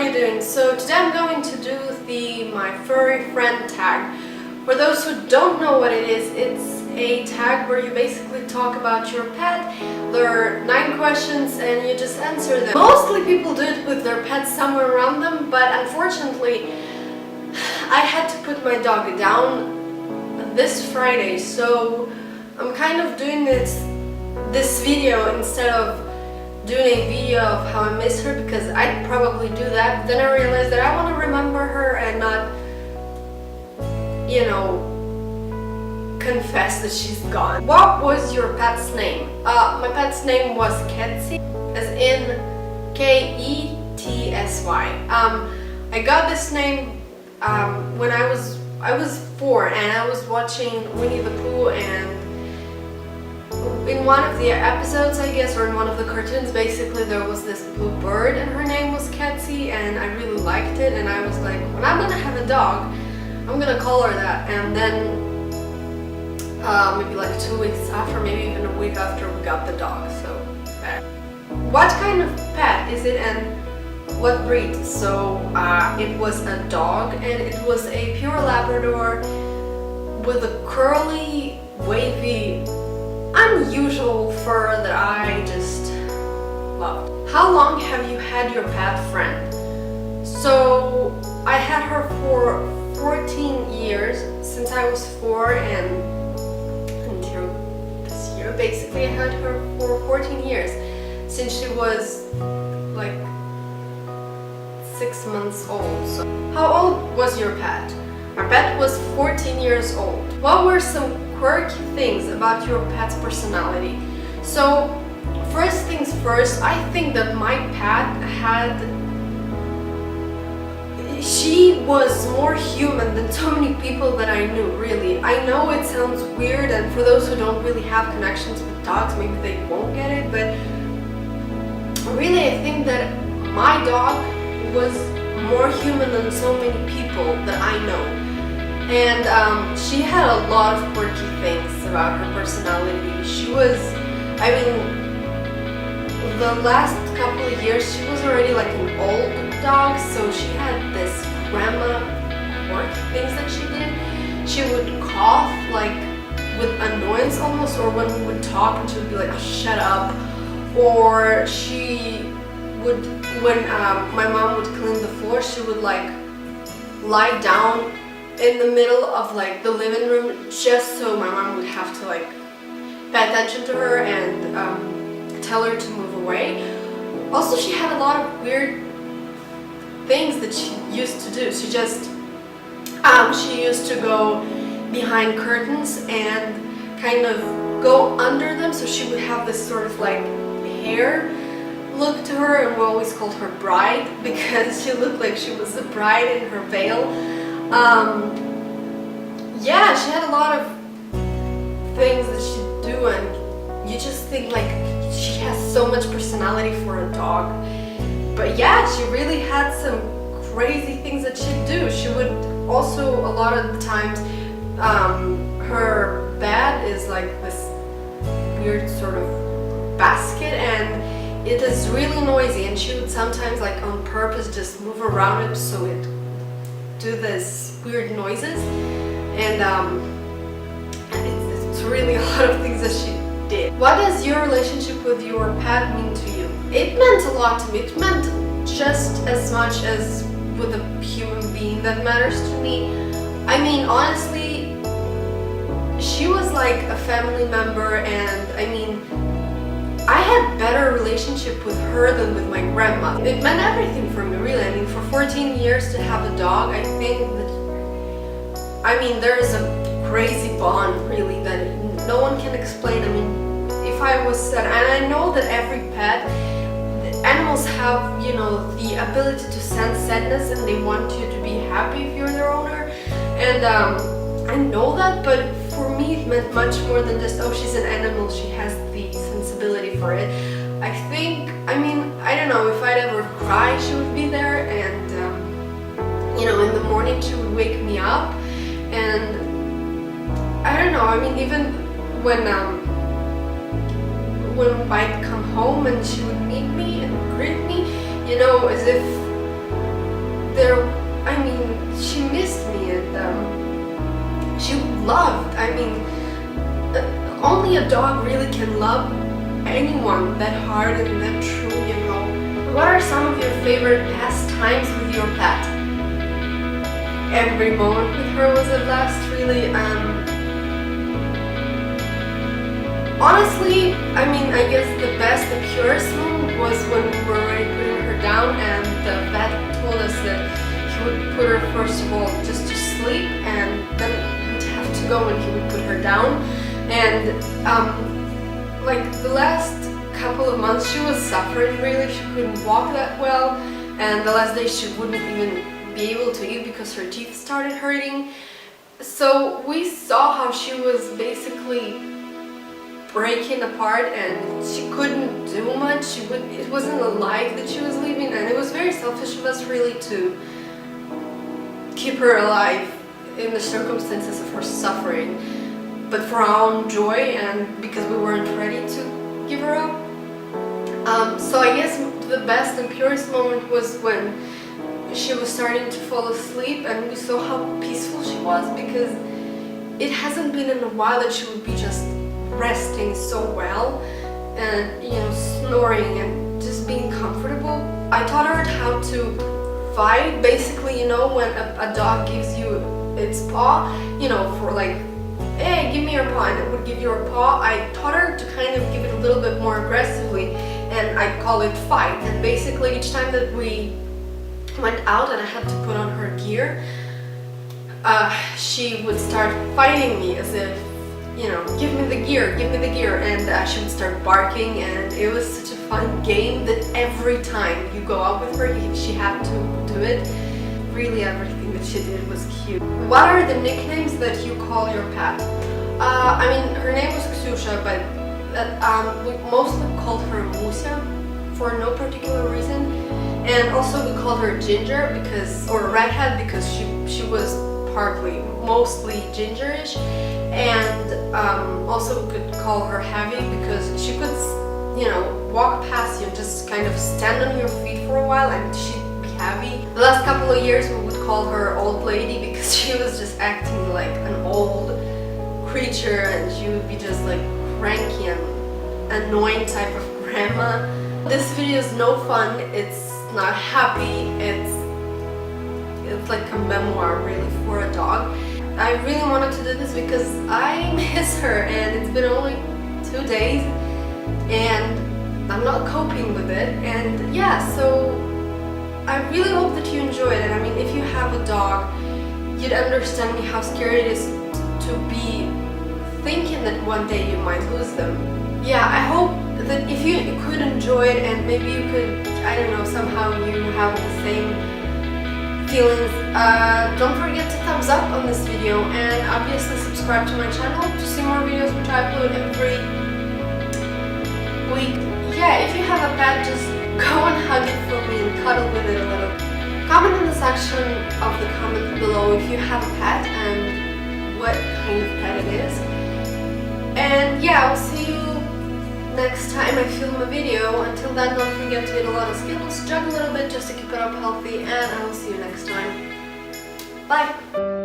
you doing? So today I'm going to do my Furry Friend Tag. For those who don't know what it is, it's a tag where you basically talk about your pet. There are 9 questions and you just answer them. Mostly people do it with their pets somewhere around them, but unfortunately I had to put my dog down this Friday, so I'm kind of doing this video instead of doing a video of how I miss her, because I'd probably do that, but then I realized that I want to remember her and not, you know, confess that she's gone. What was your pet's name? My pet's name was Ketsy, as in K-E-T-S-Y. I got this name when I was 4 and I was watching Winnie the Pooh, and in one of the episodes, I guess, or in one of the cartoons, basically there was this blue bird and her name was Ketsy, and I really liked it, and I was like, when I'm gonna have a dog, I'm gonna call her that. And then maybe like 2 weeks after, maybe even a week after, we got the dog. So what kind of pet is it and what breed? So it was a dog, and it was a pure Labrador with a curly, wavy, unusual fur that I just loved. How long have you had your pet friend? So I had her for 14 years, since I was 4 and until this year. Basically I had her for 14 years, since she was like 6 months old. So how old was your pet? Our pet was 14 years old. What were some quirky things about your pet's personality? So first things first, I think that my pet she was more human than so many people that I knew, really. I know it sounds weird, and for those who don't really have connections with dogs, maybe they won't get it, but really I think that my dog was more human than so many people that I know. And she had a lot of quirky things about her personality. She was, I mean, the last couple of years she was already like an old dog, so she had this grandma quirky things that she did. She would cough like with annoyance almost, or when we would talk and she would be like, oh, shut up. Or she would, when my mom would clean the floor, she would like lie down in the middle of like the living room, just so my mom would have to like pay attention to her and tell her to move away. Also, she had a lot of weird things that she used to do. She just she used to go behind curtains and kind of go under them, so she would have this sort of like hair look to her, and we always called her bride because she looked like she was a bride in her veil. Yeah, she had a lot of things that she'd do, and you just think like she has so much personality for a dog. But yeah, she really had some crazy things that she'd do. She would also, a lot of the times, her bed is like this weird sort of basket, and it is really noisy, and she would sometimes like on purpose just move around it so it do this weird noises, and it's really a lot of things that she did. What does your relationship with your pet mean to you? It meant a lot to me. It meant just as much as with a human being that matters to me. I mean, honestly, she was like a family member, and I mean, I had better relationship with her than with my grandma. It meant everything for me, really. I mean, for 14 years to have a dog, I think that, I mean, there is a crazy bond, really, that no one can explain. I mean, if I was sad, and I know that every pet, animals have, you know, the ability to sense sadness, and they want you to be happy if you're their owner, and I know that, but for me it meant much more than just, oh, she's an animal, she has the sensibility for it. I think, I mean, I don't know, if I'd ever cry, she would be there, and you know, in the morning she would wake me up, and I don't know, I mean, even when I'd come home and she would meet me and greet me, you know, as if there, I mean, she missed me, and she loved, I mean, only a dog really can love anyone that hard and that true, you know. What are some of your favorite pastimes with your pet? Every moment with her was a blast, really. Honestly, I mean, I guess the best, the purest moment was when we were already putting her down, and the vet told us that he would put her first of all just to sleep, and then we'd have to go and he would put her down. And like the last couple of months she was suffering really, she couldn't walk that well, and the last day she wouldn't even be able to eat because her teeth started hurting. So we saw how she was basically breaking apart and she couldn't do much. It wasn't a life that she was living, and it was very selfish of us really to keep her alive in the circumstances of her suffering, but for our own joy and because we weren't ready to give her up. So I guess the best and purest moment was when she was starting to fall asleep and we saw how peaceful she was, because it hasn't been in a while that she would be just resting so well and, you know, snoring and just being comfortable. I taught her how to fight, basically, you know, when a dog gives you its paw, you know, for like, hey, give me your paw, and it would give you her paw. I taught her to kind of give it a little bit more aggressively, and I call it fight. And basically each time that we went out and I had to put on her gear, she would start fighting me as if, you know, give me the gear, and she would start barking, and it was such a fun game that every time you go out with her, she had to do it. Really, everything that she did was cute. What are the nicknames that you call your pet? I mean, her name was Ksusha, but we mostly called her Musa for no particular reason, and also we called her Ginger or Redhead, because she was mostly gingerish, and also we could call her Heavy because she could, you know, walk past you and just kind of stand on your feet for a while and she'd be heavy. The last couple of years we would call her Old Lady because she was just acting like an old creature, and she would be just like cranky and annoying type of grandma. This video is no fun, it's not happy, it's like a memoir really for a dog. I really wanted to do this because I miss her, and it's been only 2 days and I'm not coping with it. And yeah, so I really hope that you enjoyed it. I mean, if you have a dog, you'd understand me how scary it is to be thinking that one day you might lose them. Yeah, I hope that if you could enjoy it, and maybe you could, I don't know, somehow you have the same feelings, don't forget to thumbs up on this video, and obviously subscribe to my channel to see more videos which I upload every week. Yeah, if you have a pet, just go and hug it for me and cuddle with it a little. Comment in the section of the comments below if you have a pet and what kind of pet it is. And yeah, I'll see you next time I film a video. Until then, don't forget to eat a lot of Skittles, jog a little bit just to keep it up healthy, and I will see you next time. Bye!